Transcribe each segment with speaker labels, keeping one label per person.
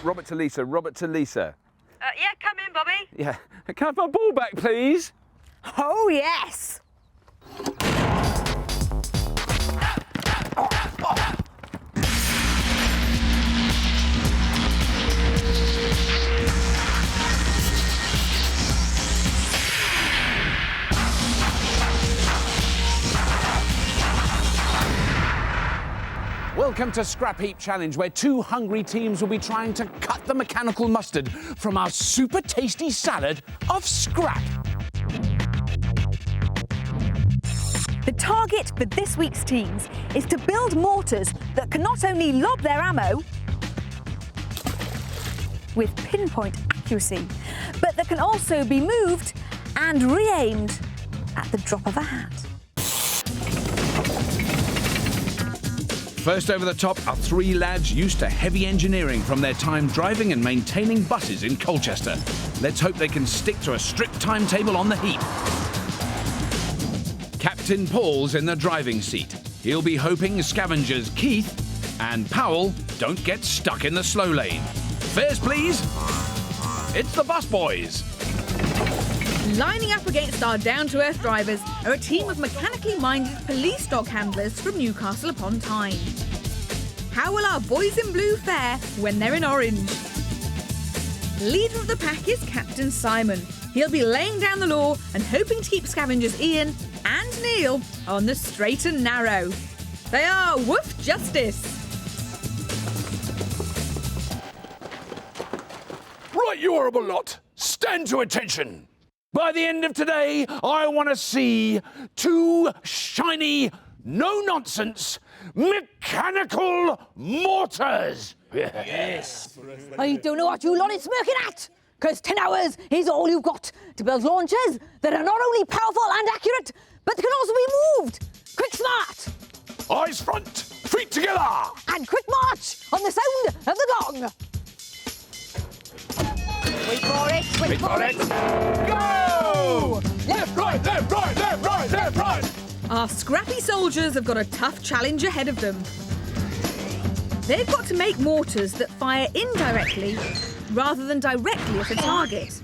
Speaker 1: Robert to Lisa, Robert to Lisa.
Speaker 2: Yeah, come in, Bobby.
Speaker 1: Yeah. Can I have my ball back, please?
Speaker 2: Oh, yes.
Speaker 1: Welcome to Scrapheap Challenge, where two hungry teams will be trying to cut the mechanical mustard from our super tasty salad of scrap.
Speaker 2: The target for this week's teams is to build mortars that can not only lob their ammo with pinpoint accuracy, but that can also be moved and re-aimed at the drop of a hat.
Speaker 1: First over the top are three lads used to heavy engineering from their time driving and maintaining buses in Colchester. Let's hope they can stick to a strict timetable on the heap. Captain Paul's in the driving seat. He'll be hoping scavengers Keith and Powell don't get stuck in the slow lane. Fares, please. It's the bus boys.
Speaker 3: Lining up against our down-to-earth drivers are a team of mechanically minded police dog handlers from Newcastle upon Tyne. How will our boys in blue fare when they're in orange? Leader of the pack is Captain Simon. He'll be laying down the law and hoping to keep scavengers Ian and Neil on the straight and narrow. They are Woof Justice.
Speaker 1: Right, you horrible lot. Stand to attention. By the end of today, I want to see two shiny, no-nonsense, mechanical mortars. Yes.
Speaker 4: I don't know what you lot is smirking at, because 10 hours is all you've got to build launchers that are not only powerful and accurate, but can also be moved. Quick smart.
Speaker 1: Eyes front, feet together.
Speaker 4: And quick march on the sound of the gong. Wait for it, wait for it.
Speaker 1: Go! Left, right, left, right, left, right, left, right.
Speaker 3: Our scrappy soldiers have got a tough challenge ahead of them. They've got to make mortars that fire indirectly rather than directly at a target.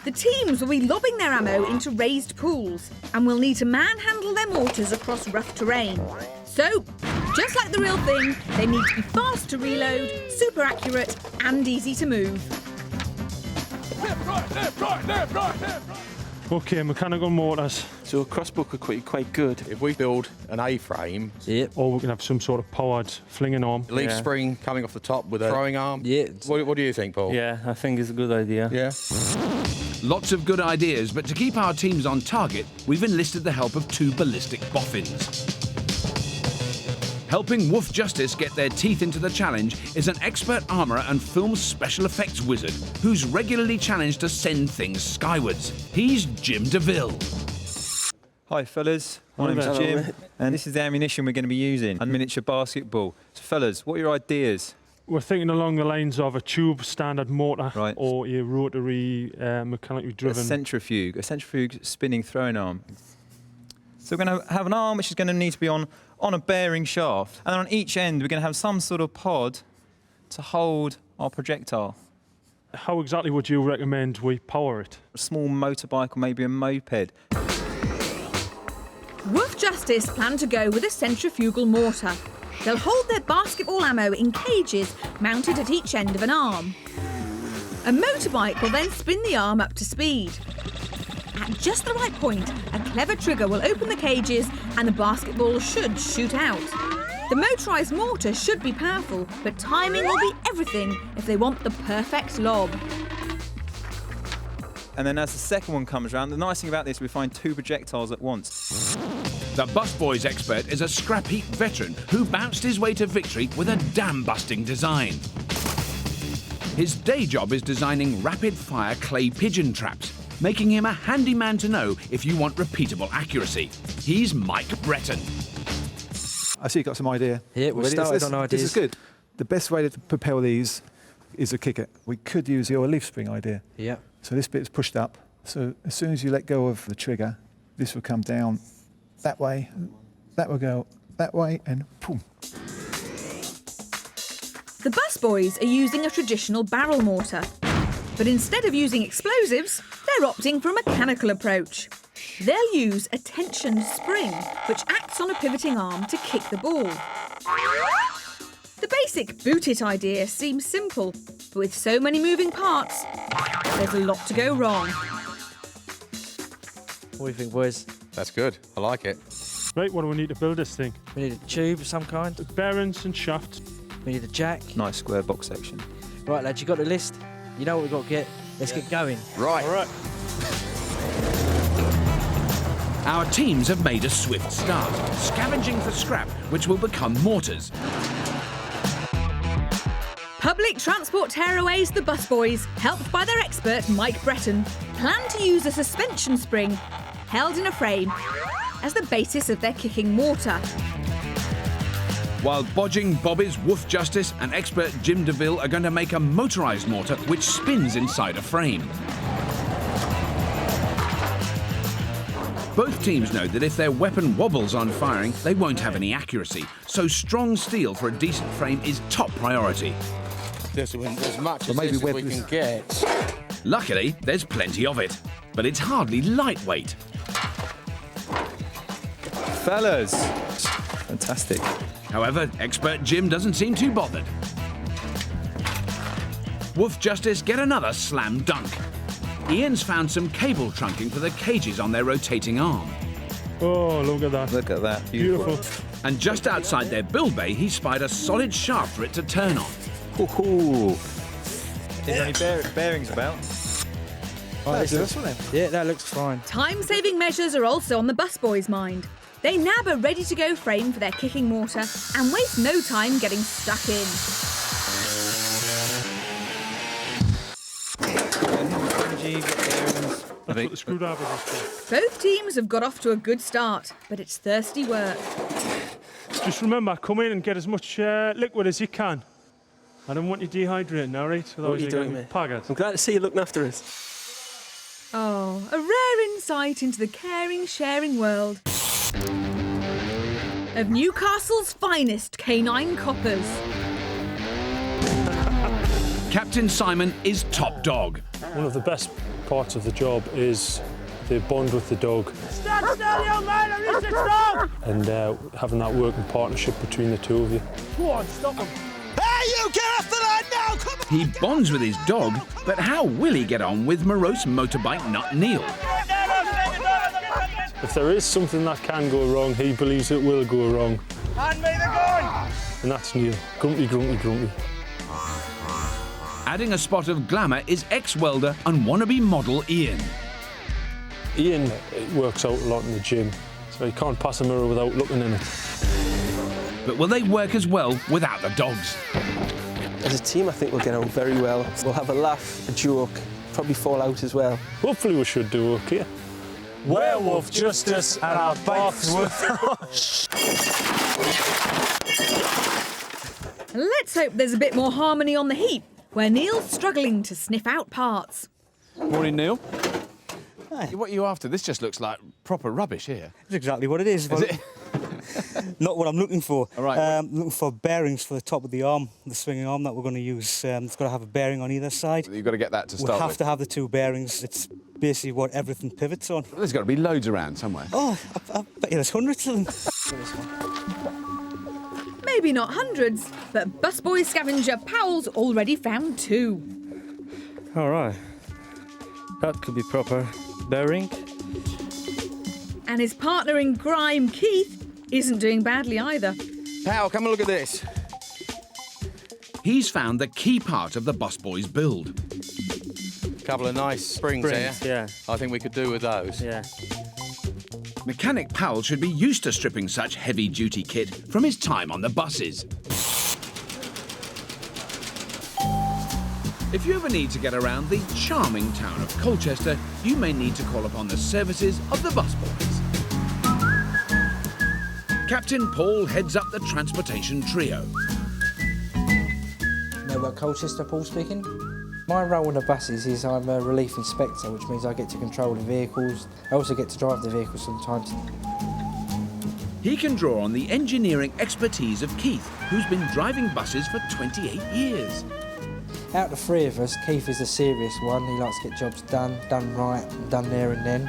Speaker 3: The teams will be lobbing their ammo into raised pools and will need to manhandle their mortars across rough terrain. So, just like the real thing, they need to be fast to reload, super accurate and easy to move.
Speaker 1: Left, right, left, right, left, right, left, right.
Speaker 5: OK, mechanical mortars.
Speaker 6: So a crossbook are quite good. If we build an A-frame...
Speaker 5: Yep. Or we can have some sort of powered flinging arm.
Speaker 6: Leaf spring coming off the top with a throwing arm.
Speaker 7: Yeah.
Speaker 6: What do you think, Paul?
Speaker 7: Yeah, I think it's a good idea.
Speaker 6: Yeah.
Speaker 1: Lots of good ideas, but to keep our teams on target, we've enlisted the help of two ballistic boffins. Helping Woof Justice get their teeth into the challenge is an expert armourer and film special effects wizard who's regularly challenged to send things skywards. He's Jim DeVille.
Speaker 8: Hi fellas, my name's Jim and this is the ammunition we're going to be using, a miniature basketball. So fellas, what are your ideas?
Speaker 5: We're thinking along the lines of a tube standard mortar,
Speaker 8: right,
Speaker 5: or a rotary mechanically driven...
Speaker 8: A centrifuge spinning throwing arm. So we're going to have an arm which is going to need to be on a bearing shaft, and then on each end we're going to have some sort of pod to hold our projectile.
Speaker 5: How exactly would you recommend we power it?
Speaker 8: A small motorbike or maybe a moped.
Speaker 3: Woof Justice plan to go with a centrifugal mortar. They'll hold their basketball ammo in cages mounted at each end of an arm. A motorbike will then spin the arm up to speed. At just the right point, a clever trigger will open the cages and the basketball should shoot out. The motorised mortar should be powerful, but timing will be everything if they want the perfect lob.
Speaker 8: And then as the second one comes around, the nice thing about this, we find two projectiles at once.
Speaker 1: The busboys expert is a scrap heap veteran who bounced his way to victory with a dam-busting design. His day job is designing rapid-fire clay pigeon traps, making him a handy man to know if you want repeatable accuracy. He's Mike Breton.
Speaker 9: I see you've got some idea.
Speaker 7: Yeah, we started on ideas.
Speaker 9: This is good. The best way to propel these is a kicker. We could use your leaf spring idea.
Speaker 7: Yeah.
Speaker 9: So this bit is pushed up. So as soon as you let go of the trigger, this will come down that way, that will go that way, and boom.
Speaker 3: The busboys are using a traditional barrel mortar. But instead of using explosives, they're opting for a mechanical approach. They'll use a tension spring, which acts on a pivoting arm to kick the ball. The basic boot it idea seems simple, but with so many moving parts, there's a lot to go wrong.
Speaker 7: What do you think, boys?
Speaker 6: That's good. I like it.
Speaker 5: Right, what do we need to build this thing?
Speaker 7: We need a tube of some kind.
Speaker 5: Bearings and shafts.
Speaker 7: We need a jack.
Speaker 8: Nice square box section.
Speaker 7: Right, lads, you got the list? You know what we've got to get? Let's get going.
Speaker 6: Right.
Speaker 5: All right.
Speaker 1: Our teams have made a swift start, scavenging for scrap, which will become mortars.
Speaker 3: Public Transport Tearaways, the busboys, helped by their expert Mike Breton, plan to use a suspension spring held in a frame as the basis of their kicking mortar.
Speaker 1: While bodging Bobby's Woof Justice and expert Jim DeVille are going to make a motorised mortar which spins inside a frame. Both teams know that if their weapon wobbles on firing, they won't have any accuracy, so strong steel for a decent frame is top priority.
Speaker 6: This as much as this as we can get.
Speaker 1: Luckily, there's plenty of it, but it's hardly lightweight.
Speaker 8: Fellas, fantastic.
Speaker 1: However, expert Jim doesn't seem too bothered. Woof Justice get another slam dunk. Ian's found some cable trunking for the cages on their rotating arm.
Speaker 5: Oh, look at that.
Speaker 8: Look at that.
Speaker 5: Beautiful.
Speaker 1: And just outside their build bay, he spied a solid shaft for it to turn on.
Speaker 8: Ooh. Is any bearings about?
Speaker 7: Right, this one then. Yeah, that looks fine.
Speaker 3: Time-saving measures are also on the busboys' mind. They nab a ready-to-go frame for their kicking mortar and waste no time getting stuck in.
Speaker 5: That's what the screwdriver is for.
Speaker 3: Both teams have got off to a good start, but it's thirsty work.
Speaker 5: Just remember, come in and get as much liquid as you can. I don't want you dehydrating, all right?
Speaker 10: What are you doing, mate? I'm glad to see you looking after us.
Speaker 3: Oh, a rare insight into the caring, sharing world of Newcastle's finest canine coppers.
Speaker 1: Captain Simon is top dog.
Speaker 5: One of the best parts of the job is the bond with the dog.
Speaker 10: Stand still, young man, I'm used to stop!
Speaker 5: And having that working partnership between the two of you.
Speaker 10: Go on, stop him. Hey, you get off the line now, come on!
Speaker 1: He bonds with his dog, but how will he get on with morose motorbike nut Neil?
Speaker 5: If there is something that can go wrong, he believes it will go wrong.
Speaker 10: Hand me the gun!
Speaker 5: And that's Neil. Grumpy, grumpy, grumpy.
Speaker 1: Adding a spot of glamour is ex-welder and wannabe model Ian.
Speaker 5: Ian works out a lot in the gym, so he can't pass a mirror without looking in it.
Speaker 1: But will they work as well without the dogs?
Speaker 10: As a team, I think we'll get on very well. We'll have a laugh, a joke, probably fall out as well.
Speaker 5: Hopefully we should do okay. Werewolf Justice and our box
Speaker 3: Let's hope there's a bit more harmony on the heap, where Neil's struggling to sniff out parts.
Speaker 6: Morning, Neil. Hey. What are you after? This just looks like proper rubbish here.
Speaker 11: That's exactly what it is.
Speaker 6: Is it?
Speaker 11: Not what I'm looking for.
Speaker 6: All right.
Speaker 11: Looking for bearings for the top of the arm, the swinging arm that we're going to use. It's got to have a bearing on either side.
Speaker 6: You've got to get that to start with.
Speaker 11: We have to have the two bearings. It's basically what everything pivots on.
Speaker 6: There's got to be loads around somewhere.
Speaker 11: Oh, I bet you there's hundreds of them.
Speaker 3: Maybe not hundreds, but busboy scavenger Powell's already found two.
Speaker 7: All right. That could be proper bearing.
Speaker 3: And his partner in crime, Keith, isn't doing badly either.
Speaker 6: Powell, come and look at this.
Speaker 1: He's found the key part of the busboy's build.
Speaker 6: A couple of nice springs here.
Speaker 7: Yeah.
Speaker 6: I think we could do with those.
Speaker 7: Yeah.
Speaker 1: Mechanic Powell should be used to stripping such heavy-duty kit from his time on the buses. If you ever need to get around the charming town of Colchester, you may need to call upon the services of the busboys. Captain Paul heads up the transportation trio.
Speaker 12: Nowhere Colchester, Paul speaking. My role on the buses is I'm a relief inspector, which means I get to control the vehicles. I also get to drive the vehicles sometimes.
Speaker 1: He can draw on the engineering expertise of Keith, who's been driving buses for 28 years.
Speaker 12: Out of the three of us, Keith is the serious one. He likes to get jobs done right, and done there and then.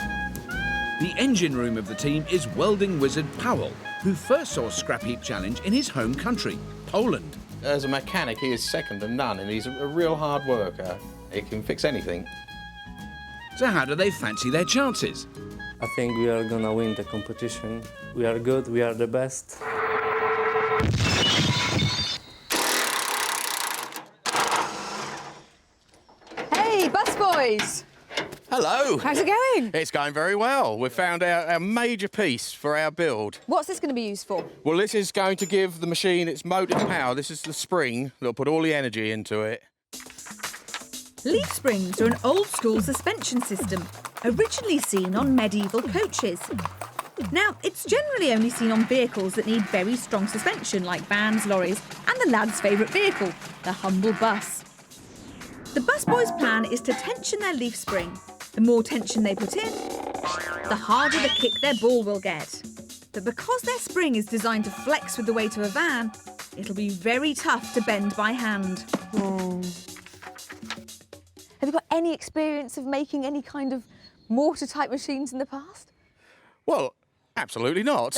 Speaker 1: The engine room of the team is welding wizard Powell, who first saw Scrapheap Challenge in his home country, Poland.
Speaker 13: As a mechanic, he is second to none, and he's a real hard worker. He can fix anything.
Speaker 1: So how do they fancy their chances?
Speaker 7: I think we are gonna win the competition. We are good, we are the best.
Speaker 4: Hey, bus boys!
Speaker 13: Hello.
Speaker 4: How's it going?
Speaker 13: It's going very well. We've found our major piece for our build.
Speaker 4: What's this going to be used for?
Speaker 13: Well, this is going to give the machine its motor power. This is the spring that'll put all the energy into it.
Speaker 3: Leaf springs are an old-school suspension system, originally seen on medieval coaches. Now, it's generally only seen on vehicles that need very strong suspension, like vans, lorries, and the lad's favourite vehicle, the humble bus. The busboys' plan is to tension their leaf spring. The more tension they put in, the harder the kick their ball will get. But because their spring is designed to flex with the weight of a van, it'll be very tough to bend by hand.
Speaker 4: Have you got any experience of making any kind of mortar-type machines in the past?
Speaker 13: Well, absolutely not.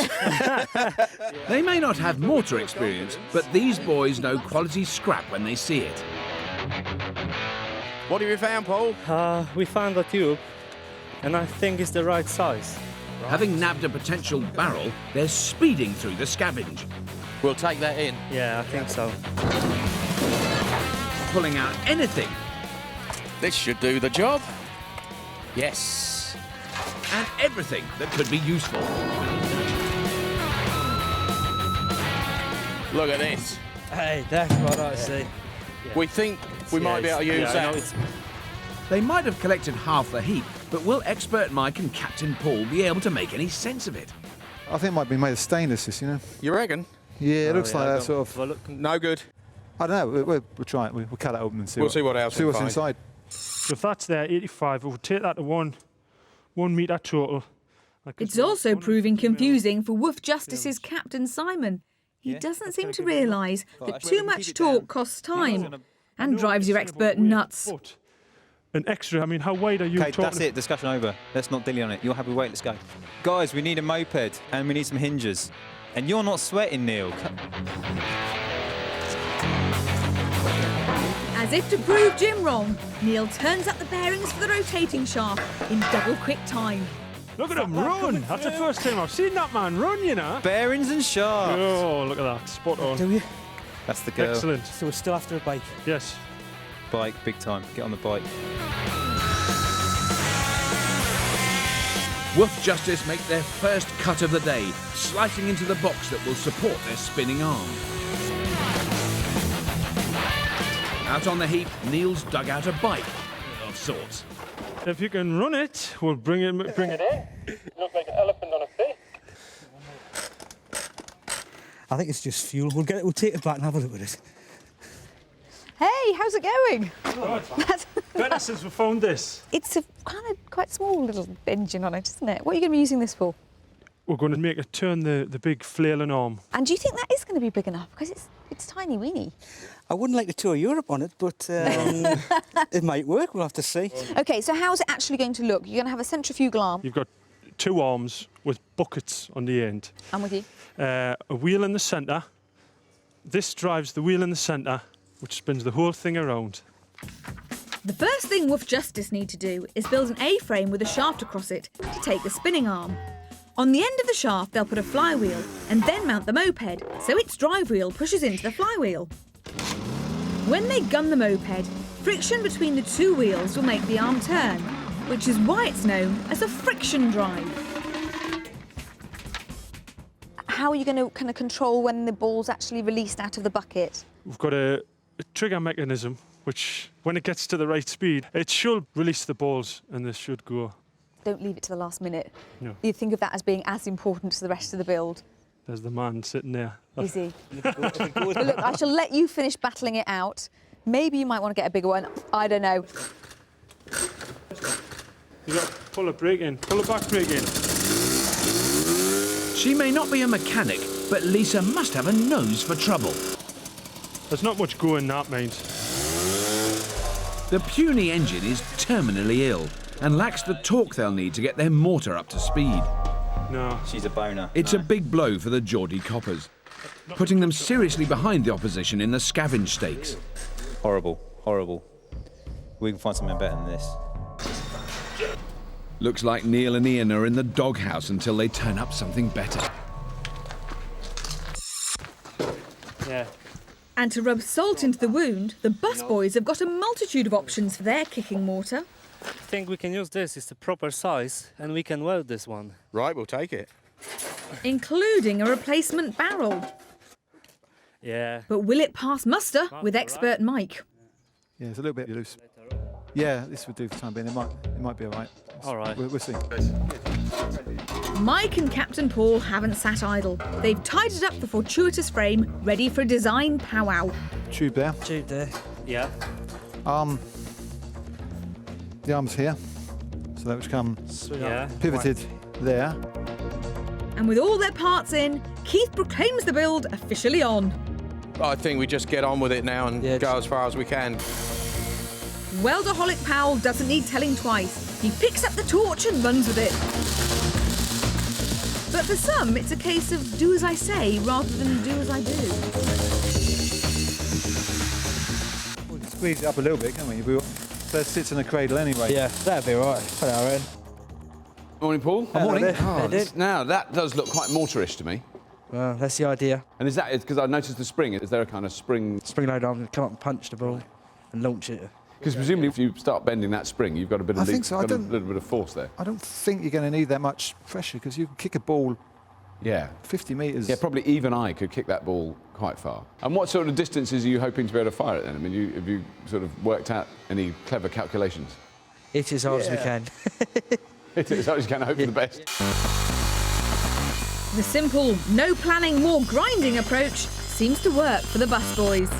Speaker 1: They may not have mortar experience, but these boys know quality scrap when they see it.
Speaker 13: What have you found, Paul?
Speaker 7: We found a tube, and I think it's the right size.
Speaker 1: Having nabbed a potential barrel, they're speeding through the scavenge.
Speaker 13: We'll take that in.
Speaker 7: Yeah, I think so.
Speaker 1: Pulling out anything.
Speaker 13: This should do the job. Yes.
Speaker 1: And everything that could be useful.
Speaker 13: Look at this.
Speaker 12: Hey, that's what I see.
Speaker 13: We think we might be able to use that.
Speaker 1: They might have collected half the heap, but will Expert Mike and Captain Paul be able to make any sense of it?
Speaker 9: I think it might be made of stainless, this, you know.
Speaker 13: You reckon?
Speaker 9: Yeah, it looks like that sort of...
Speaker 13: Well, no good.
Speaker 9: I don't know, we'll try it. We'll cut it open and see
Speaker 13: We'll see what else
Speaker 9: see
Speaker 13: we
Speaker 9: what's
Speaker 13: find.
Speaker 9: inside.
Speaker 5: So if that's there, 85, we'll take that to 1 metre total.
Speaker 3: It's also proving confusing for Woof Justice's Captain Simon. He doesn't seem to realise that too much talk costs time and drives your expert nuts.
Speaker 5: An extra, I mean, how wide are you
Speaker 8: Okay,
Speaker 5: talking?
Speaker 8: that's it, discussion over. Let's not dilly on it. You're happy, wait, let's go. Guys, we need a moped and we need some hinges. And you're not sweating, Neil.
Speaker 3: As if to prove Jim wrong, Neil turns up the bearings for the rotating shaft in double quick time.
Speaker 5: Look at him run! That's the first time I've seen that man run, you know.
Speaker 8: Bearings and shafts.
Speaker 5: Oh, look at that, spot on.
Speaker 11: Do you?
Speaker 8: That's the girl.
Speaker 5: Excellent.
Speaker 11: So we're still after a bike?
Speaker 5: Yes.
Speaker 8: Bike, big time. Get on the bike.
Speaker 1: Woof Justice make their first cut of the day, slicing into the box that will support their spinning arm. Out on the heap, Neil's dug out a bike of sorts.
Speaker 5: If you can run it, we'll bring it in. Look like an elephant on a stick.
Speaker 11: I think it's just fuel. We'll take it back and have a look at it.
Speaker 4: Hey, how's it going?
Speaker 5: Better since we found this.
Speaker 4: It's a kind of quite small little engine on it, isn't it? What are you going to be using this for?
Speaker 5: We're going to make it turn the big flailing arm.
Speaker 4: And do you think that is going to be big enough? Because it's tiny weeny.
Speaker 11: I wouldn't like to tour Europe on it, but it might work. We'll have to see.
Speaker 4: OK, so how's it actually going to look? You're going to have a centrifugal arm.
Speaker 5: You've got 2 arms with buckets on the end.
Speaker 4: I'm with you.
Speaker 5: A wheel in the centre. This drives the wheel in the centre, which spins the whole thing around.
Speaker 3: The first thing Woof Justice need to do is build an A-frame with a shaft across it to take the spinning arm. On the end of the shaft, they'll put a flywheel and then mount the moped, so its drive wheel pushes into the flywheel. When they gun the moped, friction between the 2 wheels will make the arm turn, which is why it's known as a friction drive.
Speaker 4: How are you going to kind of control when the ball's actually released out of the bucket?
Speaker 5: We've got a trigger mechanism, which, when it gets to the right speed, it should release the balls and this should go.
Speaker 4: Don't leave it to the last minute.
Speaker 5: No.
Speaker 4: You think of that as being as important as the rest of the build.
Speaker 5: There's the man sitting there.
Speaker 4: Is he? Well, look, I shall let you finish battling it out. Maybe you might want to get a bigger one. I don't know.
Speaker 5: You got to pull a brake in. Pull a back brake in.
Speaker 1: She may not be a mechanic, but Lisa must have a nose for trouble.
Speaker 5: There's not much going that means.
Speaker 1: The puny engine is terminally ill and lacks the torque they'll need to get their mortar up to speed.
Speaker 5: No.
Speaker 8: She's a boner.
Speaker 1: It's a big blow for the Geordie coppers, putting them seriously behind the opposition in the scavenge stakes.
Speaker 8: Horrible, horrible. We can find something better than this.
Speaker 1: Looks like Neil and Ian are in the doghouse until they turn up something better.
Speaker 5: Yeah.
Speaker 3: And to rub salt into the wound, the busboys have got a multitude of options for their kicking mortar.
Speaker 12: I think we can use this. It's the proper size, and we can weld this one.
Speaker 13: Right, we'll take it.
Speaker 3: Including a replacement barrel.
Speaker 12: Yeah.
Speaker 3: But will it pass muster with expert Mike?
Speaker 9: Yeah, it's a little bit loose. Yeah, this would do for the time being. It might be all right.
Speaker 12: All right.
Speaker 9: We'll see.
Speaker 3: Mike and Captain Paul haven't sat idle. They've tidied up the fortuitous frame, ready for a design powwow.
Speaker 9: Tube there.
Speaker 12: Tube there. Yeah.
Speaker 9: The arm's here, so that would come pivoted there.
Speaker 3: And with all their parts in, Keith proclaims the build officially on.
Speaker 13: I think we just get on with it now and go as far as we can.
Speaker 3: Weldaholic Powell doesn't need telling twice. He picks up the torch and runs with it. But for some, it's a case of do as I say rather than do as I do.
Speaker 9: We'll squeeze it up a little bit, can't we? So it sits in a cradle anyway.
Speaker 12: Yeah, that'd be all right. Put it in.
Speaker 6: Morning, Paul.
Speaker 9: Morning.
Speaker 6: Now, that does look quite mortarish to me.
Speaker 12: Well, that's the idea.
Speaker 6: And is that because I noticed the spring? Is there a kind of spring?
Speaker 12: Spring load arm, come up and punch the ball and launch it.
Speaker 6: Because presumably if you start bending that spring, you've got a bit of
Speaker 9: I think so.
Speaker 6: got a little bit of force there.
Speaker 9: I don't think you're going to need that much pressure because you can kick a ball 50 metres.
Speaker 6: Yeah, probably even I could kick that ball quite far. And what sort of distances are you hoping to be able to fire it then? I mean, have you sort of worked out any clever calculations?
Speaker 12: It is hard as we can.
Speaker 6: It is as hard as you can, hope for the best.
Speaker 3: The simple, no planning, more grinding approach seems to work for the busboys.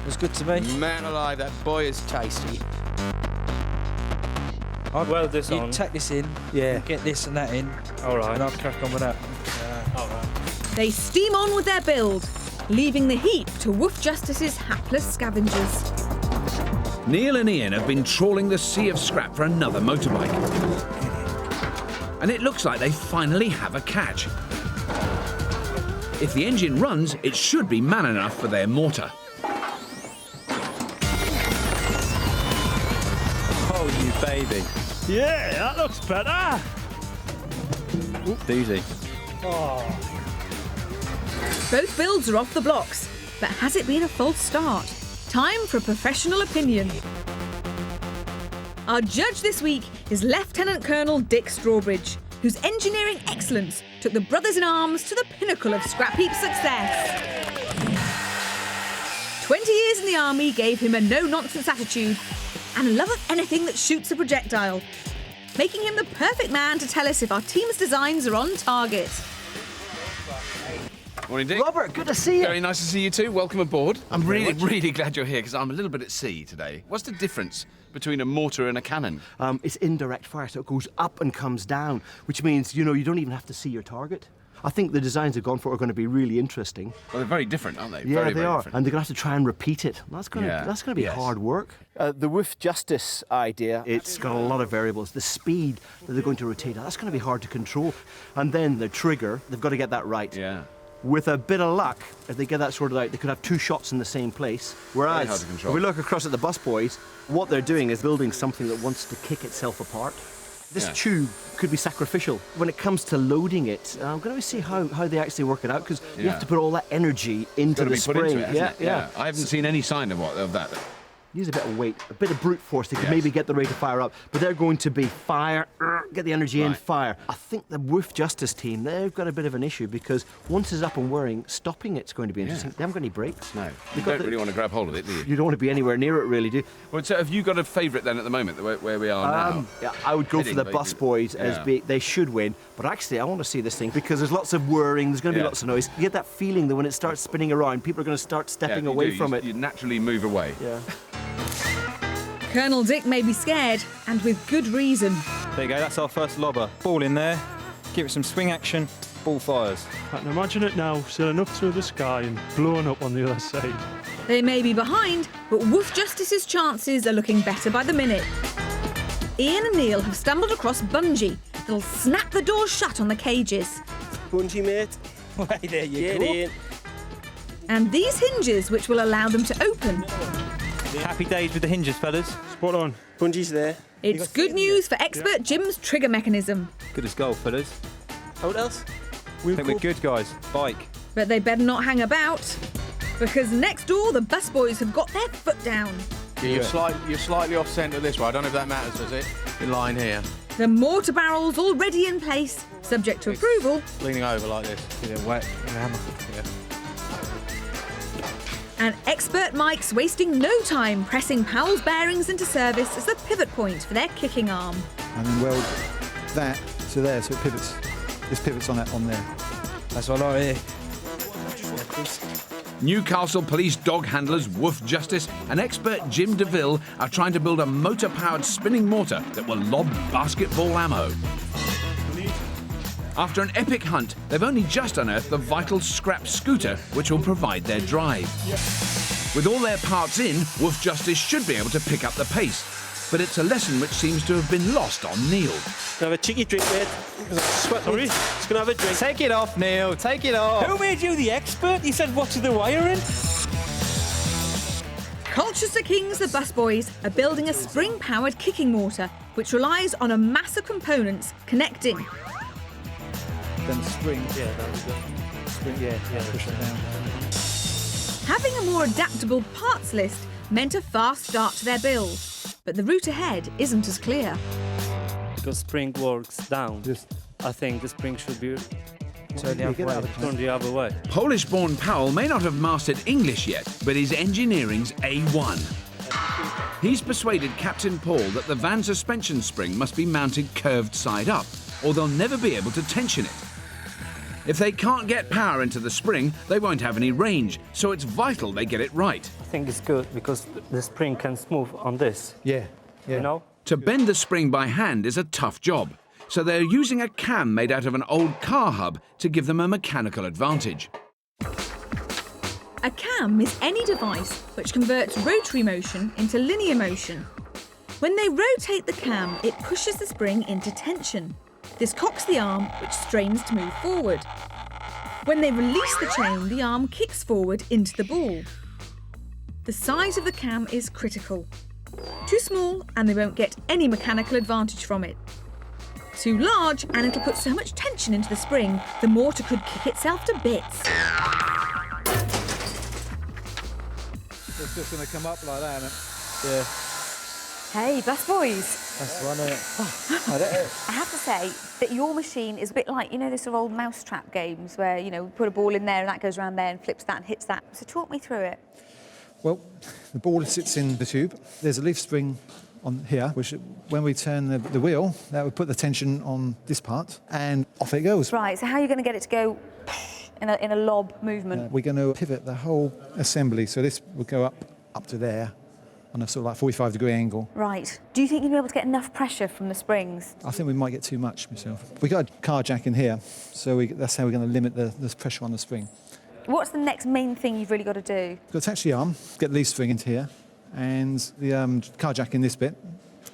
Speaker 12: It was good to me.
Speaker 10: Man alive, that boy is tasty.
Speaker 12: I'll weld this on.
Speaker 11: You tack this in,
Speaker 12: Yeah.
Speaker 11: get this and that in,
Speaker 12: All right.
Speaker 11: and I'll crack on with that.
Speaker 12: All right.
Speaker 3: They steam on with their build, leaving the heap to Woof Justice's hapless scavengers.
Speaker 1: Neil and Ian have been trawling the sea of scrap for another motorbike. And it looks like they finally have a catch. If the engine runs, it should be man enough for their mortar.
Speaker 8: Oh, you baby.
Speaker 5: Yeah, that looks better.
Speaker 8: Easy.
Speaker 3: Both builds are off the blocks, but has it been a false start? Time for a professional opinion. Our judge this week is Lieutenant Colonel Dick Strawbridge, whose engineering excellence took the brothers-in-arms to the pinnacle of Scrapheap success. 20 years in the army gave him a no-nonsense attitude and a love of anything that shoots a projectile, making him the perfect man to tell us if our team's designs are on target.
Speaker 6: Morning, Dick.
Speaker 14: Robert, good to see you.
Speaker 6: Very nice to see you too. Welcome aboard. I'm really glad you're here because I'm a little bit at sea today. What's the difference between a mortar and a cannon?
Speaker 14: It's indirect fire, so it goes up and comes down, which means, you don't even have to see your target. I think the designs they've gone for are going to be really interesting.
Speaker 6: Well, they're very different, aren't they?
Speaker 14: Yeah,
Speaker 6: very,
Speaker 14: they
Speaker 6: very
Speaker 14: are.
Speaker 6: different.
Speaker 14: And they're going to have to try and repeat it. That's going to be hard work. The Woof Justice idea, it's got a lot of variables. The speed that they're going to rotate, that's going to be hard to control. And then the trigger, they've got to get that right.
Speaker 6: Yeah.
Speaker 14: With a bit of luck, if they get that sorted out, they could have two shots in the same place. Whereas,
Speaker 6: Very hard to control.
Speaker 14: if we look across at the busboys, what they're doing is building something that wants to kick itself apart. This tube could be sacrificial. When it comes to loading it, I'm going to see how they actually work it out, because you have to put all that energy into the spring.
Speaker 6: Put into it, yeah. I haven't seen any sign of that.
Speaker 14: Use a bit of weight, a bit of brute force. They could maybe get the rate of fire up, but they're going to be fire, get the energy in, fire. I think the Woof Justice team, they've got a bit of an issue, because once it's up and whirring, stopping it's going to be interesting. They haven't got any brakes.
Speaker 6: No, you don't really want to grab hold of it, do you?
Speaker 14: You don't want to be anywhere near it, really, do you?
Speaker 6: Well, so have you got a favourite then at the moment, where we are now?
Speaker 14: Yeah, I would go for the busboys as they should win, but actually I want to see this thing because there's lots of whirring, there's going to be lots of noise. You get that feeling that when it starts spinning around, people are going to start stepping away from it.
Speaker 6: You naturally move away.
Speaker 14: Yeah.
Speaker 3: Colonel Dick may be scared, and with good reason.
Speaker 8: There you go, that's our first lobber. Ball in there. give it some swing action, ball fires.
Speaker 5: I can imagine it now, sailing up through the sky and blowing up on the other side.
Speaker 3: They may be behind, but Woof Justice's chances are looking better by the minute. Ian and Neil have stumbled across bungee that'll snap the doors shut on the cages.
Speaker 10: Bungee, mate.
Speaker 11: Right, there you
Speaker 10: Get
Speaker 11: go.
Speaker 10: in.
Speaker 3: And these hinges which will allow them to open.
Speaker 8: Happy days with the hinges, fellas.
Speaker 5: Spot on.
Speaker 10: Bungee's there.
Speaker 3: It's good news for expert Jim's trigger mechanism.
Speaker 8: Good as gold, fellas.
Speaker 10: What else?
Speaker 8: I think we're good, guys. Bike.
Speaker 3: But they better not hang about, because next door the busboys have got their foot down.
Speaker 13: Yeah, you're slightly off centre this way. I don't know if that matters, does it? Your line here.
Speaker 3: The mortar barrel's already in place, subject to approval.
Speaker 13: Leaning over like this.
Speaker 11: Yeah, wet.
Speaker 13: Yeah.
Speaker 3: And expert Mike's wasting no time pressing Powell's bearings into service as the pivot point for their kicking arm.
Speaker 9: And then weld that to there so it pivots. This pivots on that on there.
Speaker 11: That's what I hear.
Speaker 1: Newcastle police dog handlers Woof Justice and expert Jim DeVille are trying to build a motor-powered spinning mortar that will lob basketball ammo. After an epic hunt, they've only just unearthed the vital scrap scooter which will provide their drive. With all their parts in, Woof Justice should be able to pick up the pace, but it's a lesson which seems to have been lost on Neil.
Speaker 10: Have a cheeky drink, mate. Sorry? Just gonna have a drink.
Speaker 8: Take it off, Neil. Take it off.
Speaker 11: Who made you the expert? He said, what's the wiring?
Speaker 3: Colchester Kings, the busboys, are building a spring-powered kicking mortar which relies on a mass of components connecting.
Speaker 9: Then the spring, yeah, that was the spring, yeah, push it down.
Speaker 3: Having a more adaptable parts list meant a fast start to their build, but the route ahead isn't as clear.
Speaker 7: Because spring works down. I think the spring should be turned the other way.
Speaker 1: Polish-born Powell may not have mastered English yet, but his engineering's A1. He's persuaded Captain Paul that the van suspension spring must be mounted curved side up, or they'll never be able to tension it. If they can't get power into the spring, they won't have any range, so it's vital they get it right.
Speaker 7: I think it's good because the spring can smooth on this.
Speaker 9: Yeah.
Speaker 7: You know?
Speaker 1: To bend the spring by hand is a tough job, so they're using a cam made out of an old car hub to give them a mechanical advantage.
Speaker 3: A cam is any device which converts rotary motion into linear motion. When they rotate the cam, it pushes the spring into tension. This cocks the arm, which strains to move forward. When they release the chain, the arm kicks forward into the ball. The size of the cam is critical. Too small, and they won't get any mechanical advantage from it. Too large, and it'll put so much tension into the spring, the mortar could kick itself to bits.
Speaker 9: It's just going to come up like that, isn't it?
Speaker 2: Yeah. Hey, busboys.
Speaker 12: That's one of it.
Speaker 2: I have to say that your machine is a bit like, you know, those sort of old mousetrap games where, you know, we put a ball in there and that goes around there and flips that and hits that. So talk me through it.
Speaker 9: Well, the ball sits in the tube. There's a leaf spring on here, which when we turn the wheel, that would put the tension on this part and off it goes.
Speaker 2: Right, so how are you going to get it to go in a lob movement?
Speaker 9: We're going to pivot the whole assembly. So this will go up to there on a sort of like 45-degree angle.
Speaker 2: Right. Do you think you'll be able to get enough pressure from the springs?
Speaker 9: I think we might get too much myself. We got a car jack in here, so that's how we're going to limit the pressure on the spring.
Speaker 2: What's the next main thing you've really got to do?
Speaker 9: Got to attach the arm, get the leaf spring into here, and the car jack in this bit,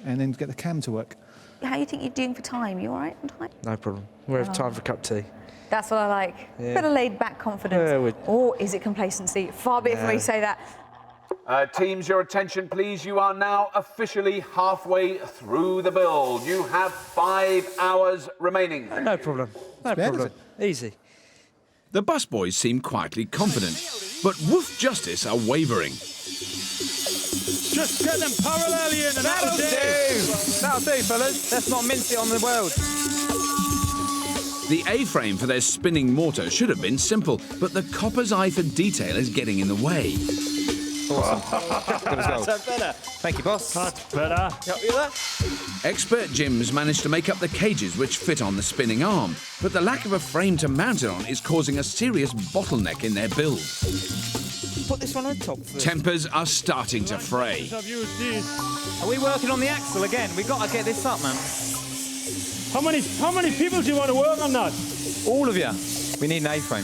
Speaker 9: and then get the cam to work.
Speaker 2: How do you think you're doing for time? You all right on time?
Speaker 12: No problem. We have time for a cup of tea.
Speaker 2: That's what I like.
Speaker 12: Yeah.
Speaker 2: Bit of laid-back confidence.
Speaker 12: Yeah,
Speaker 2: or is it complacency? Far be it from me to say that.
Speaker 1: Teams, your attention, please. You are now officially halfway through the build. You have 5 hours remaining.
Speaker 12: No problem. No problem. Easy.
Speaker 1: The busboys seem quietly confident, but Woof Justice are wavering.
Speaker 5: Just get them parallelly in and
Speaker 8: That'll do! That'll do, fellas. Let's not mince it on the world.
Speaker 1: The A-frame for their spinning mortar should have been simple, but the copper's eye for detail is getting in the way.
Speaker 8: Awesome.
Speaker 11: That's better.
Speaker 8: Thank you, boss.
Speaker 5: That's better.
Speaker 11: Help you with that?
Speaker 1: Expert Jim's managed to make up the cages which fit on the spinning arm, but the lack of a frame to mount it on is causing a serious bottleneck in their build.
Speaker 11: Put this one on top first.
Speaker 1: Tempers are starting to fray.
Speaker 8: Are we working on the axle again? We've got to get this up, man.
Speaker 5: How many people do you want to work on that?
Speaker 8: All of you. We need an A-frame.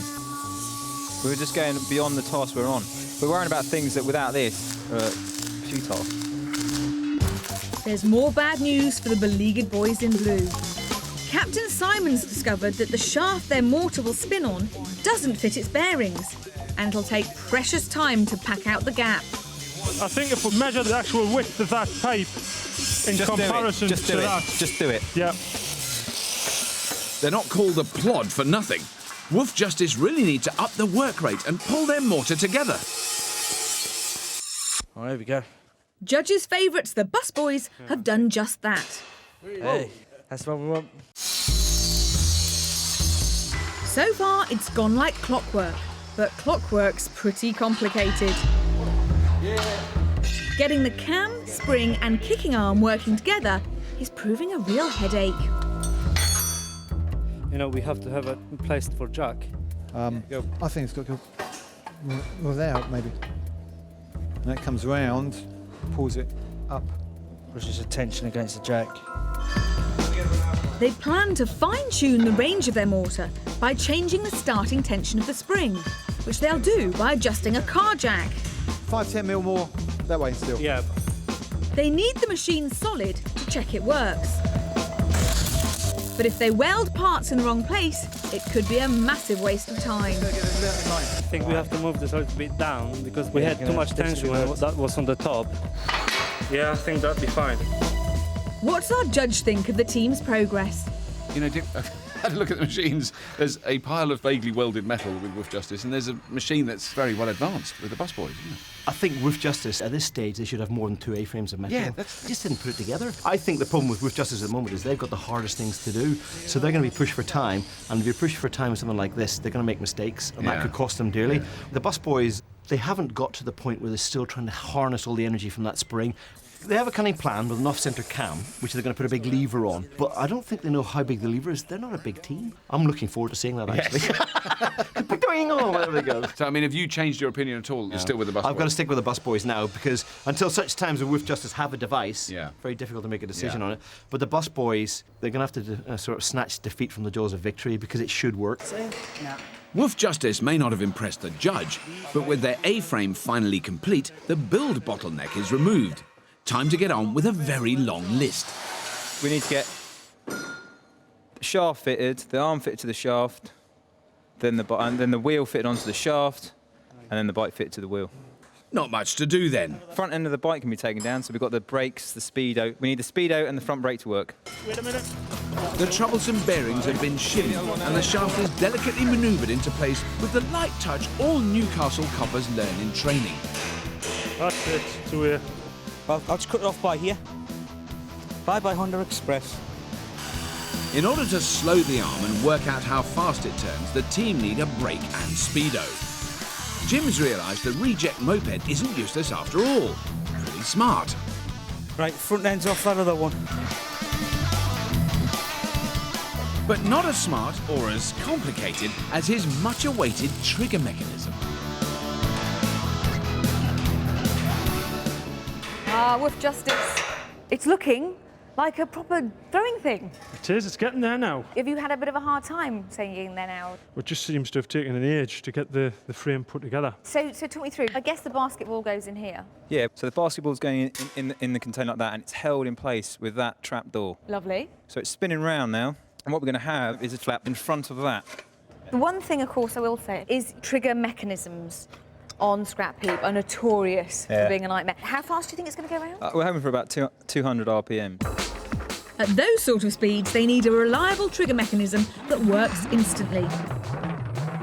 Speaker 8: We were just going beyond the task we're on. We're worrying about things that without this are futile.
Speaker 3: There's more bad news for the beleaguered boys in blue. Captain Simon's discovered that the shaft their mortar will spin on doesn't fit its bearings, and it'll take precious time to pack out the gap.
Speaker 5: I think if we measure the actual width of that pipe in comparison to that...
Speaker 8: Just do it.
Speaker 5: Yeah.
Speaker 1: They're not called a plod for nothing. Wolf Justice really need to up the work rate and pull their mortar together.
Speaker 12: Oh, there we go.
Speaker 3: Judges' favourites, the busboys, have done just that.
Speaker 12: Hey, that's what we want.
Speaker 3: So far, it's gone like clockwork, but clockwork's pretty complicated. Getting the cam, spring and kicking arm working together is proving a real headache.
Speaker 7: You know, we have to have it placed for jack.
Speaker 9: I think it's got to go there, maybe. And that comes round, pulls it up.
Speaker 12: Pushes the tension against the jack.
Speaker 3: They plan to fine-tune the range of their mortar by changing the starting tension of the spring, which they'll do by adjusting a car jack.
Speaker 9: 5-10 mil more that way still.
Speaker 7: Yeah.
Speaker 3: They need the machine solid to check it works. But if they weld parts in the wrong place, it could be a massive waste of time.
Speaker 7: I think we have to move this a little bit down because we had too much tension when that was on the top. Yeah, I think that'd be fine.
Speaker 3: What does our judge think of the team's progress?
Speaker 6: You know, Dick, I've had a look at the machines. There's a pile of vaguely welded metal with Wolf Justice, and there's a machine that's very well advanced with the busboys, isn't it?
Speaker 14: I think Wolf Justice, at this stage, they should have more than 2 A-frames of metal.
Speaker 6: Yeah,
Speaker 14: they just didn't put it together. I think the problem with Wolf Justice at the moment is they've got the hardest things to do, so they're going to be pushed for time, and if you're pushed for time with something like this, they're going to make mistakes, and that could cost them dearly. Yeah. The busboys, they haven't got to the point where they're still trying to harness all the energy from that spring. They have a cunning plan with an off-centre cam, which they're going to put a big lever on, but I don't think they know how big the lever is. They're not a big team. I'm looking forward to seeing that, actually. Whatever it goes.
Speaker 6: So, I mean, have you changed your opinion at all? You're still with the busboys?
Speaker 14: I've got to stick with the busboys now, because until such times as Wolf Justice have a device, very difficult to make a decision on it. But the busboys, they're going to have to sort of snatch defeat from the jaws of victory, because it should work.
Speaker 1: Wolf Justice may not have impressed the judge, but with their A-frame finally complete, the build bottleneck is removed. Time to get on with a very long list.
Speaker 8: We need to get the shaft fitted, the arm fitted to the shaft, then the wheel fitted onto the shaft, and then the bike fitted to the wheel.
Speaker 1: Not much to do then.
Speaker 8: Front end of the bike can be taken down, so we've got the brakes, the speedo. We need the speedo and the front brake to work.
Speaker 5: Wait a minute.
Speaker 1: The troublesome bearings have been shimmied, and the shaft is delicately manoeuvred into place with the light touch all Newcastle coppers learn in training.
Speaker 5: That's it, to here.
Speaker 11: I'll just cut it off by here. Bye-bye Honda Express.
Speaker 1: In order to slow the arm and work out how fast it turns, the team need a brake and speedo. Jim's realised the reject moped isn't useless after all. Pretty smart.
Speaker 11: Right, front end's off that other one.
Speaker 1: But not as smart or as complicated as his much-awaited trigger mechanism.
Speaker 2: Wolf Justice. It's looking like a proper throwing thing.
Speaker 5: It is, it's getting there now.
Speaker 2: Have you had a bit of a hard time saying you're getting there now?
Speaker 5: It just seems to have taken an age to get the frame put together.
Speaker 2: So talk me through. I guess the basketball goes in here.
Speaker 8: Yeah, so the basketball's going in the container like that, and it's held in place with that trap door.
Speaker 2: Lovely.
Speaker 8: So it's spinning round now, and what we're going to have is a flap in front of that.
Speaker 2: The one thing, of course, I will say is trigger mechanisms on Scrapheap are notorious for being a nightmare. How fast do you think it's going to go around?
Speaker 8: We're having for about 200 RPM.
Speaker 3: At those sort of speeds, they need a reliable trigger mechanism that works instantly.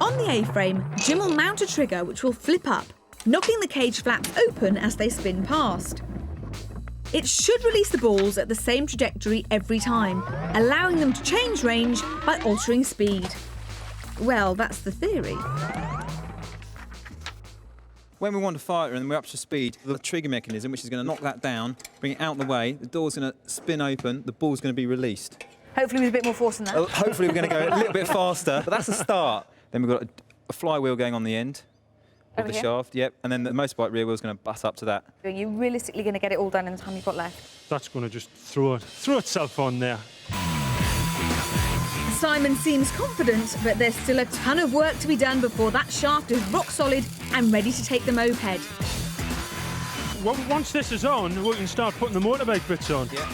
Speaker 3: On the A-frame, Jim will mount a trigger which will flip up, knocking the cage flaps open as they spin past. It should release the balls at the same trajectory every time, allowing them to change range by altering speed. Well, that's the theory.
Speaker 8: When we want to fire it and we're up to speed, the trigger mechanism, which is going to knock that down, bring it out of the way, the door's going to spin open, the ball's going to be released.
Speaker 2: Hopefully with a bit more force than that.
Speaker 8: Hopefully we're going to go a little bit faster, but that's a start. Then we've got a flywheel going on the end of the shaft, and then the motorbike rear wheel's going to bus up to that.
Speaker 2: Are you realistically going to get it all done in the time you've got left?
Speaker 5: That's going to just throw itself on there.
Speaker 3: Simon seems confident, but there's still a ton of work to be done before that shaft is rock solid and ready to take the moped.
Speaker 5: Well, once this is on, we can start putting the motorbike bits on.
Speaker 8: Yeah.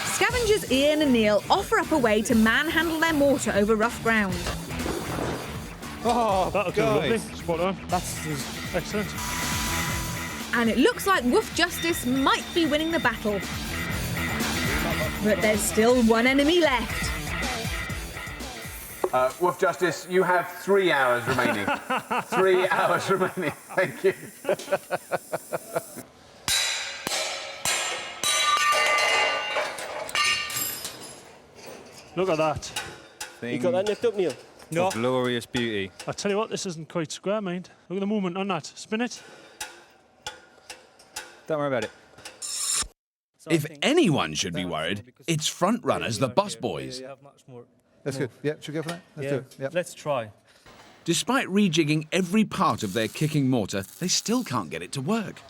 Speaker 3: Scavengers Ian and Neil offer up a way to manhandle their mortar over rough ground.
Speaker 5: Oh, that'll do lovely.
Speaker 8: guys.
Speaker 5: Spot on.
Speaker 11: That's
Speaker 5: Excellent.
Speaker 3: And it looks like Woof Justice might be winning the battle. But there's still one enemy left.
Speaker 6: Wolf Justice, you have 3 hours remaining. 3 hours remaining. Thank you.
Speaker 5: Look at that.
Speaker 10: You got that nipped up, Neil?
Speaker 5: No.
Speaker 8: Glorious beauty.
Speaker 5: I tell you what, this isn't quite square, mind. Look at the movement on that. Spin it.
Speaker 8: Don't worry about it.
Speaker 1: If anyone should be worried, it's front runners, the bus boys.
Speaker 9: That's good. Yeah, should we go for that? Let's do it. Yep.
Speaker 7: Let's try.
Speaker 1: Despite rejigging every part of their kicking mortar, they still can't get it to work.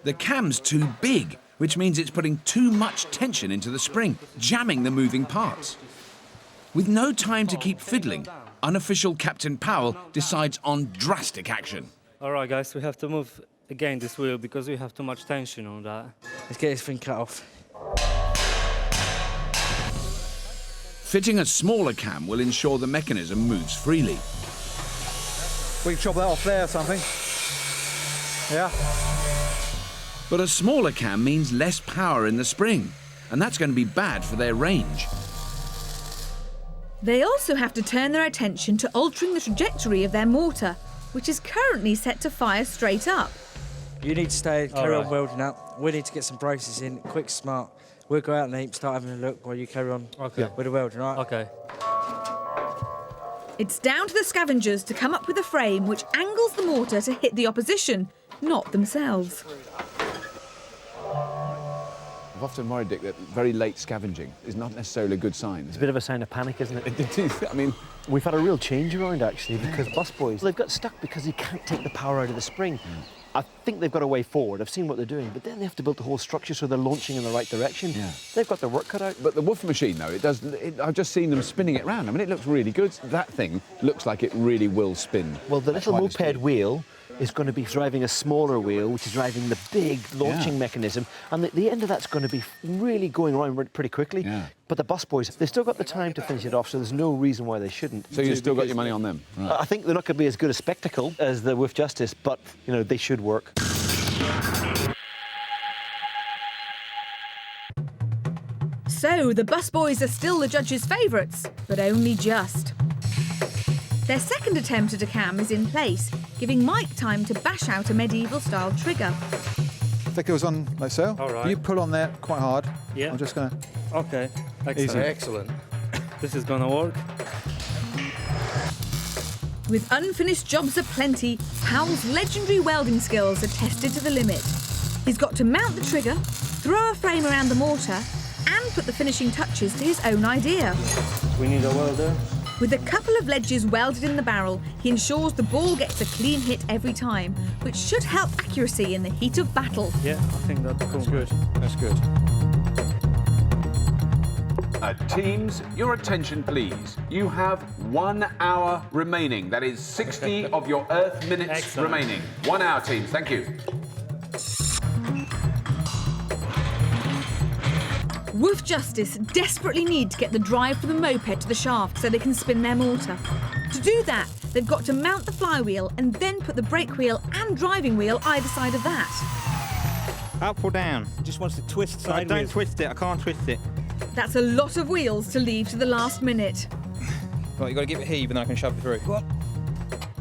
Speaker 1: The cam's too big, which means it's putting too much tension into the spring, jamming the moving parts. With no time to keep fiddling, unofficial Captain Powell decides on drastic action.
Speaker 7: All right, guys, we have to move again this wheel because we have too much tension on that.
Speaker 12: Let's get this thing cut off.
Speaker 1: Fitting a smaller cam will ensure the mechanism moves freely.
Speaker 9: We can chop that off there or something. Yeah.
Speaker 1: But a smaller cam means less power in the spring, and that's going to be bad for their range.
Speaker 3: They also have to turn their attention to altering the trajectory of their mortar, which is currently set to fire straight up.
Speaker 12: You need to carry on
Speaker 7: right.
Speaker 12: welding up. We need to get some braces in, quick, smart. We'll go out and eat, start having a look while you carry on with the welding, right?
Speaker 7: Okay.
Speaker 3: It's down to the scavengers to come up with a frame which angles the mortar to hit the opposition, not themselves.
Speaker 6: I've often worried, Dick, that very late scavenging is not necessarily a good sign.
Speaker 14: It's a bit of a sign of panic, isn't it?
Speaker 6: It is. I mean,
Speaker 14: we've had a real change around, actually, because busboys, they've got stuck because they can't take the power out of the spring. I think they've got a way forward. I've seen what they're doing, but then they have to build the whole structure so they're launching in the right direction.
Speaker 6: Yeah.
Speaker 14: They've got their work cut out.
Speaker 6: But the woof machine, though, I've just seen them spinning it round. I mean, it looks really good. That thing looks like it really will spin.
Speaker 14: Well, the little moped wheel is going to be driving a smaller wheel, which is driving the big launching mechanism, and the end of that's going to be really going around pretty quickly. Yeah. But the busboys, they've still got the time to finish it off, so there's no reason why they shouldn't.
Speaker 6: So you've still got your money on them? Right.
Speaker 14: I think they're not going to be as good a spectacle as the Woof Justice, but, you know, they should work.
Speaker 3: So the busboys are still the judges' favourites, but only just. Their second attempt at a cam is in place, giving Mike time to bash out a medieval-style trigger.
Speaker 9: That goes on like so.
Speaker 7: All right.
Speaker 9: You pull on there quite hard.
Speaker 7: Yeah.
Speaker 9: I'm just going to...
Speaker 7: Okay. Excellent.
Speaker 9: Easy.
Speaker 13: Excellent.
Speaker 7: This is gonna work.
Speaker 3: With unfinished jobs aplenty, Powell's legendary welding skills are tested to the limit. He's got to mount the trigger, throw a frame around the mortar, and put the finishing touches to his own idea.
Speaker 7: We need a welder.
Speaker 3: With a couple of ledges welded in the barrel, he ensures the ball gets a clean hit every time, which should help accuracy in the heat of battle.
Speaker 7: Yeah, I think that's cool.
Speaker 5: Good. That's good.
Speaker 1: Teams, your attention, please. You have 1 hour remaining. That is 60 of your Earth minutes
Speaker 7: Excellent.
Speaker 1: remaining. 1 hour, teams. Thank you.
Speaker 3: Woof Justice desperately need to get the drive for the moped to the shaft so they can spin their mortar. To do that, they've got to mount the flywheel and then put the brake wheel and driving wheel either side of that.
Speaker 8: Up or down?
Speaker 11: It just wants to twist
Speaker 8: I
Speaker 11: sideways.
Speaker 8: don't twist it. I can't twist it.
Speaker 3: That's a lot of wheels to leave to the last minute.
Speaker 8: Right, you've got to give it a heave and then I can shove it through. What?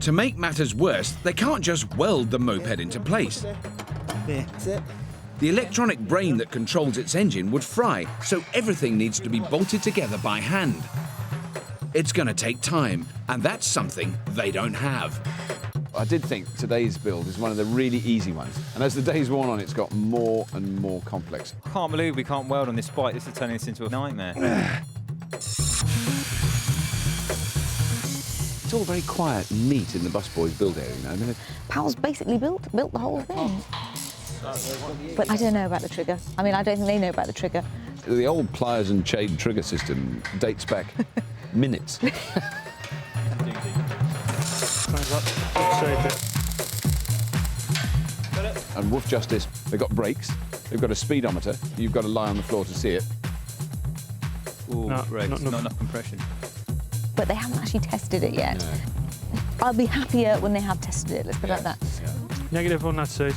Speaker 1: To make matters worse, they can't just weld the moped into place.
Speaker 12: There, that's it.
Speaker 1: The electronic brain that controls its engine would fry, so everything needs to be bolted together by hand. It's going to take time, and that's something they don't have.
Speaker 6: I did think today's build is one of the really easy ones. And as the days worn on, it's got more and more complex.
Speaker 8: I can't believe we can't weld on this bike. This is turning this into a nightmare.
Speaker 6: It's all very quiet and neat in the busboys build area, you know. I mean,
Speaker 2: Powell's basically built the whole thing. But I don't know about the trigger. I mean, I don't think they know about the trigger.
Speaker 6: The old pliers and chain trigger system dates back minutes. And Wolf Justice, they've got brakes, they've got a speedometer, you've got to lie on the floor to see it.
Speaker 8: Ooh,
Speaker 5: No,
Speaker 8: brakes,
Speaker 5: not
Speaker 8: not
Speaker 5: enough.
Speaker 8: enough compression.
Speaker 2: But they haven't actually tested it yet.
Speaker 6: No.
Speaker 2: I'll be happier when they have tested it, let's put it like that.
Speaker 5: Negative on that side.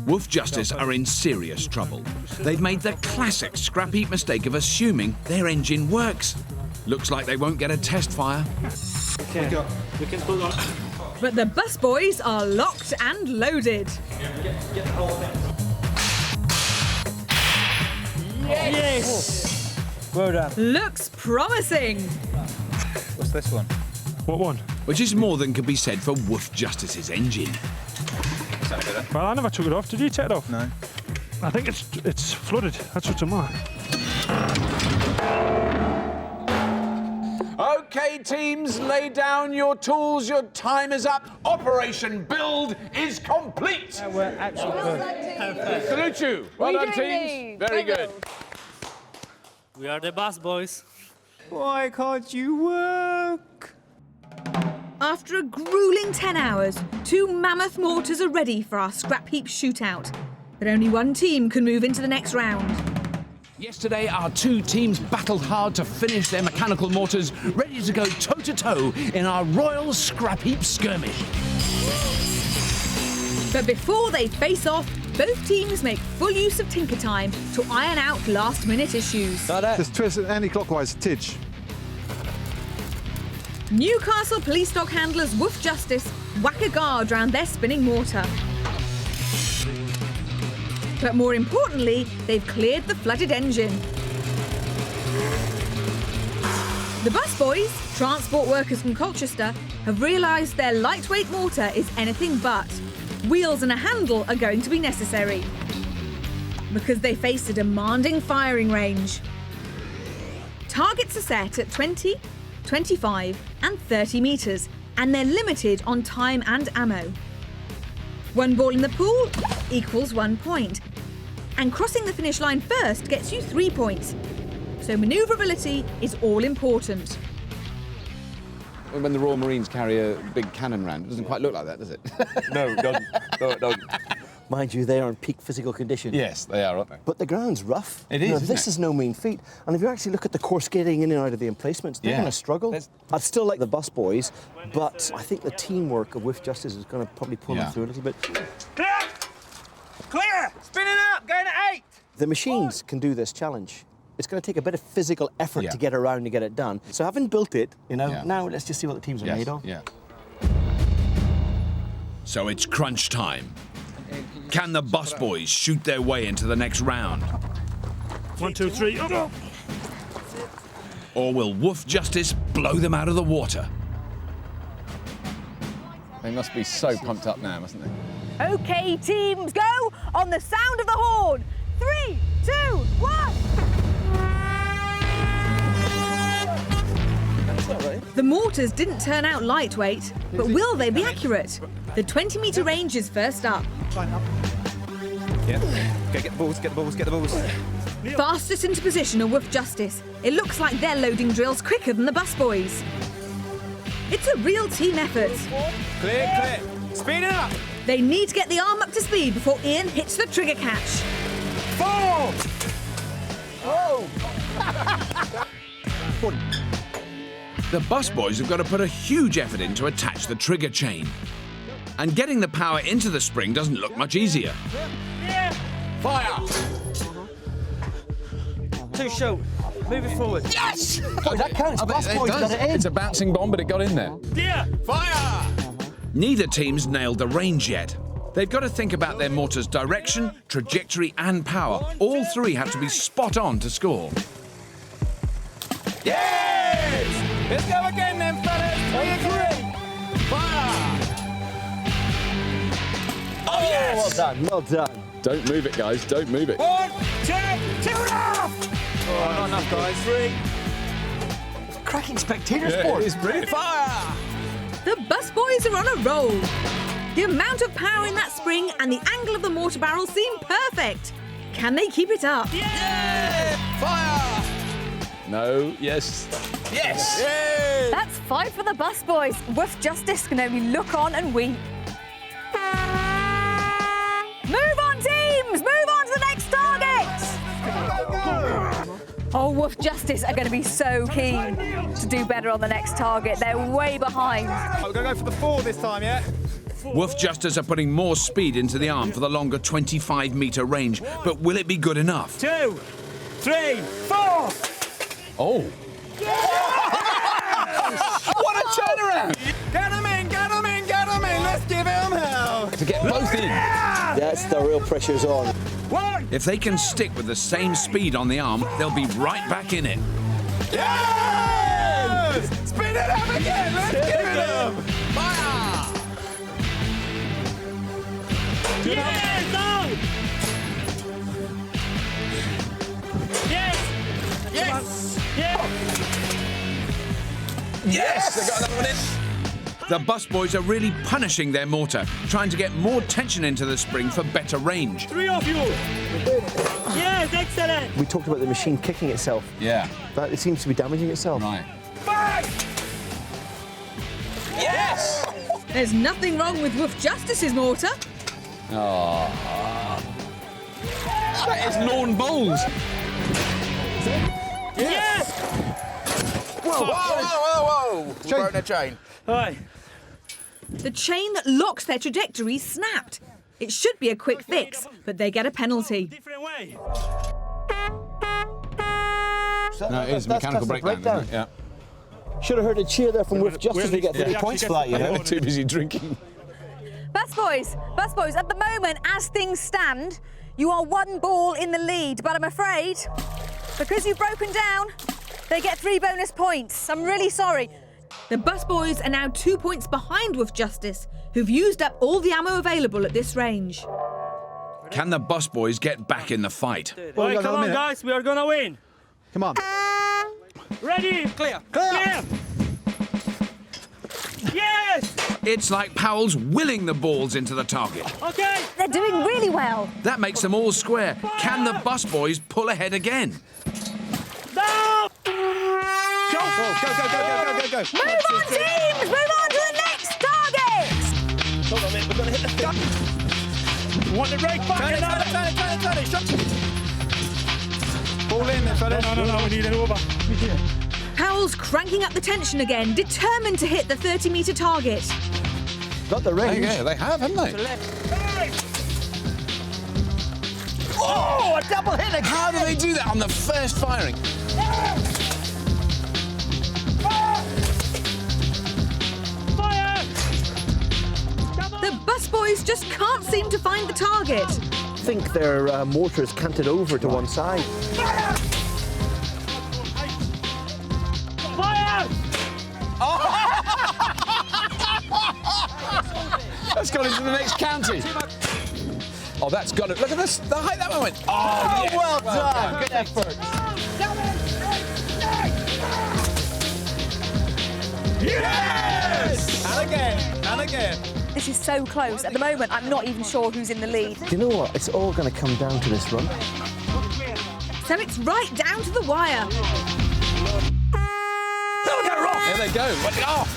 Speaker 1: Wolf Justice are in serious trouble. They've made the classic Scrapheap mistake of assuming their engine works. Looks like they won't get a test fire.
Speaker 7: Okay. We can pull on.
Speaker 3: But the bus boys are locked and loaded.
Speaker 7: Get the whole thing.
Speaker 12: Yes! Well done.
Speaker 3: Looks promising.
Speaker 8: What's this one?
Speaker 5: What one?
Speaker 1: Which is more than can be said for Wolf Justice's engine.
Speaker 5: Well, I never took it off. Did you take it off?
Speaker 8: No.
Speaker 5: I think it's flooded. That's what's the matter.
Speaker 1: OK, teams, lay down your tools. Your time is up. Operation Build is complete.
Speaker 12: We're actually good.
Speaker 1: Salute you. Well done, teams. Very good.
Speaker 7: We are the bus boys.
Speaker 8: Why can't you work?
Speaker 3: After a grueling 10 hours, 2 mammoth mortars are ready for our scrap heap shootout. But only one team can move into the next round.
Speaker 1: Yesterday, our 2 teams battled hard to finish their mechanical mortars, ready to go toe-to-toe in our royal scrap heap skirmish.
Speaker 3: But before they face off, both teams make full use of tinker time to iron out last-minute issues.
Speaker 9: Just twist it anti-clockwise, tidge.
Speaker 3: Newcastle police dog handlers Wolf Justice whack a guard round their spinning mortar. But more importantly, they've cleared the flooded engine. The bus boys, transport workers from Colchester, have realised their lightweight mortar is anything but. Wheels and a handle are going to be necessary. Because they face a demanding firing range. Targets are set at 20, 25 and 30 metres, and they're limited on time and ammo. 1 ball in the pool equals 1 point, and crossing the finish line first gets you 3 points. So manoeuvrability is all important.
Speaker 6: When the Royal Marines carry a big cannon round, it doesn't quite look like that, does it?
Speaker 14: No, it doesn't. No, it doesn't. Mind you, they are in peak physical condition.
Speaker 6: Yes, they are, aren't they?
Speaker 14: But the ground's rough.
Speaker 6: It is, isn't
Speaker 14: This
Speaker 6: it?
Speaker 14: is no mean feat. And if you actually look at the course getting in and out of the emplacements, they're
Speaker 6: Yeah.
Speaker 14: going to struggle. I'd still like the bus boys, but I think the teamwork of Wolf Justice is going to probably pull them through a little bit.
Speaker 12: Clear! Clear! Spinning up, going at 8!
Speaker 14: The machines can do this challenge. It's going to take a bit of physical effort to get around to get it done. So having built it, you know, now let's just see what the teams are made of.
Speaker 6: Yeah.
Speaker 1: So it's crunch time. Can the bus boys shoot their way into the next round?
Speaker 5: 1, 2, 3. Oh.
Speaker 1: Or will Wolf Justice blow them out of the water?
Speaker 6: They must be so pumped up now, mustn't they?
Speaker 4: OK, teams, go on the sound of the horn. 3, 2, 1.
Speaker 3: The mortars didn't turn out lightweight, but will they be accurate? The 20-metre range is first up.
Speaker 8: Yeah. Okay, get the balls, get the balls, get the balls.
Speaker 3: Fastest into position are Wolf Justice. It looks like they're loading drills quicker than the bus boys. It's a real team effort.
Speaker 8: Clear, clear. Speed it up.
Speaker 3: They need to get the arm up to speed before Ian hits the trigger catch.
Speaker 12: 4!
Speaker 14: Oh!
Speaker 1: The bus boys have got to put a huge effort in to attach the trigger chain. And getting the power into the spring doesn't look much easier.
Speaker 13: Fire!
Speaker 12: Too short. Move it forward.
Speaker 13: Yes!
Speaker 14: Oh, that counts. Bus boys got it in.
Speaker 6: It's a bouncing bomb, but it got in there.
Speaker 12: Yeah!
Speaker 13: Fire!
Speaker 1: Neither team's nailed the range yet. They've got to think about their mortar's direction, trajectory and power. All 3 have to be spot on to score.
Speaker 13: Yes! Let's go again then, fellas. 3 Fire! Oh, yes!
Speaker 14: Well done, well done.
Speaker 6: Don't move it, guys. Don't move it.
Speaker 12: 1, 2, 2.5!
Speaker 8: Oh, not enough, guys.
Speaker 12: 3.
Speaker 14: Cracking spectator
Speaker 6: Yeah,
Speaker 14: sport.
Speaker 6: it is brilliant.
Speaker 13: Fire!
Speaker 3: The bus boys are on a roll. The amount of power in that spring and the angle of the mortar barrel seem perfect. Can they keep it up?
Speaker 13: Fire!
Speaker 6: No, yes.
Speaker 13: Yes!
Speaker 2: That's 5 for the bus boys. Woof Justice can only look on and weep. Move on, teams! Move on to the next target! Oh, Woof Justice are going to be so keen to do better on the next target. They're way behind.
Speaker 8: We're going to go for the 4 this time, yeah?
Speaker 1: Woof Justice are putting more speed into the arm for the longer 25-metre range, but will it be good enough?
Speaker 5: 2, 3, 4!
Speaker 6: Oh! What a turnaround!
Speaker 8: Get him in, get him in, get him in! Let's give him hell!
Speaker 6: To get both in.
Speaker 10: That's the real pressure's on.
Speaker 1: If they can stick with the same speed on the arm, they'll be right back in it.
Speaker 8: Yes! Spin it up again! Let's give it him!
Speaker 13: Fire!
Speaker 5: Yes! No! Yes!
Speaker 13: Yes!
Speaker 5: Yeah!
Speaker 6: Yes! They got another one in.
Speaker 1: The bus boys are really punishing their mortar, trying to get more tension into the spring for better range.
Speaker 5: 3 of you! Yes, excellent!
Speaker 14: We talked about the machine kicking itself.
Speaker 6: Yeah.
Speaker 14: But it seems to be damaging itself.
Speaker 6: Right.
Speaker 13: Yes!
Speaker 3: There's nothing wrong with Woof Justice's mortar.
Speaker 6: Oh. That is lawn bowls.
Speaker 5: Yes!
Speaker 13: Whoa, whoa, whoa, whoa! We've broken a chain.
Speaker 5: Right.
Speaker 3: The chain that locks their trajectory snapped. It should be a quick fix, but they get a penalty.
Speaker 5: Different way.
Speaker 6: No, it is a mechanical breakdown, isn't it? Yeah.
Speaker 14: Should have heard a cheer there from Woof Justice to get 3 points for that, you know.
Speaker 6: Too busy drinking.
Speaker 2: Bus boys, at the moment, as things stand, you are 1 ball in the lead, but I'm afraid, because you've broken down, they get 3 bonus points. I'm really sorry.
Speaker 3: The bus boys are now 2 points behind Woof Justice, who've used up all the ammo available at this range.
Speaker 1: Can the bus boys get back in the fight?
Speaker 5: Right, come on, guys, we are gonna win.
Speaker 9: Come on.
Speaker 5: Ready?
Speaker 8: Clear.
Speaker 5: Clear! Yes!
Speaker 1: It's like Powell's willing the balls into the target.
Speaker 5: Okay!
Speaker 2: They're doing really well.
Speaker 1: That makes them all square. Can the bus boys pull ahead again?
Speaker 5: No!
Speaker 8: Go, go, go, go, go, go, go.
Speaker 2: Move on, teams! Move on to the next target!
Speaker 14: Hold on a minute, we're going to hit the thing.
Speaker 5: Want the brake back?
Speaker 8: Turn it. Shut. Ball in there, fellas.
Speaker 5: No, we need it over.
Speaker 3: Powell's cranking up the tension again, determined to hit the 30-metre target.
Speaker 14: Got the range.
Speaker 6: Yeah, they have, haven't they?
Speaker 14: Oh, a double hit again.
Speaker 6: How do they do that on the first firing?
Speaker 5: Fire!
Speaker 3: The bus boys just can't seem to find the target.
Speaker 14: I think their mortar's canted over to one side.
Speaker 5: Fire!
Speaker 6: That's gone into the next county. Oh, that's got it. Look at this. The height that one went. Oh, yes.
Speaker 14: Well done. Good effort.
Speaker 8: Yes! And again.
Speaker 2: This is so close. At the moment, I'm not even sure who's in the lead.
Speaker 14: Do you know what? It's all going to come down to this run.
Speaker 3: So it's right down to the wire.
Speaker 6: There they go. Oh.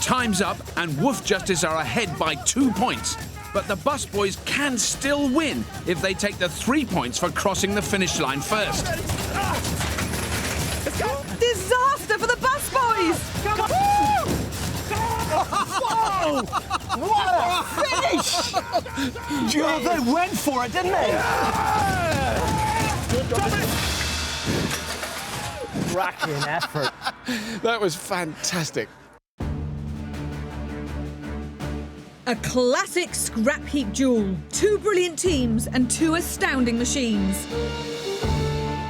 Speaker 1: Time's up and Woof Justice are ahead by 2 points. But the bus boys can still win if they take the 3 points for crossing the finish line first.
Speaker 3: Disaster for the bus boys!
Speaker 14: Whoa! What a finish! Joe, they went for it, didn't they? Cracking effort.
Speaker 6: That was fantastic.
Speaker 3: A classic scrap heap duel. 2 brilliant teams and 2 astounding machines.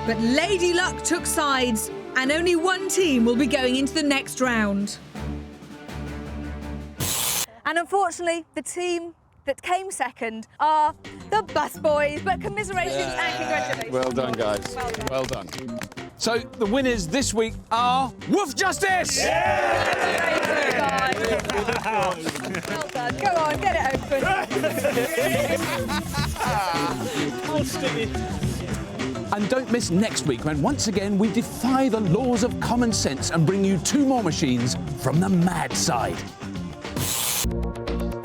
Speaker 3: But Lady Luck took sides, and only 1 team will be going into the next round.
Speaker 2: And unfortunately, the team that came second are the bus boys. But commiserations and congratulations.
Speaker 6: Well done, guys.
Speaker 2: Well done.
Speaker 6: Well done. So the winners this week are Woof Justice!
Speaker 2: Congratulations, guys. done. Well done. Go on, get it open.
Speaker 1: And don't miss next week when once again we defy the laws of common sense and bring you 2 more machines from the mad side.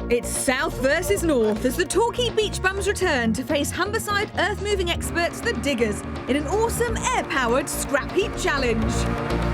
Speaker 3: It's South versus North as the Torquay Beach Bums return to face Humberside earth-moving experts, the Diggers, in an awesome air-powered Scrapheap Challenge.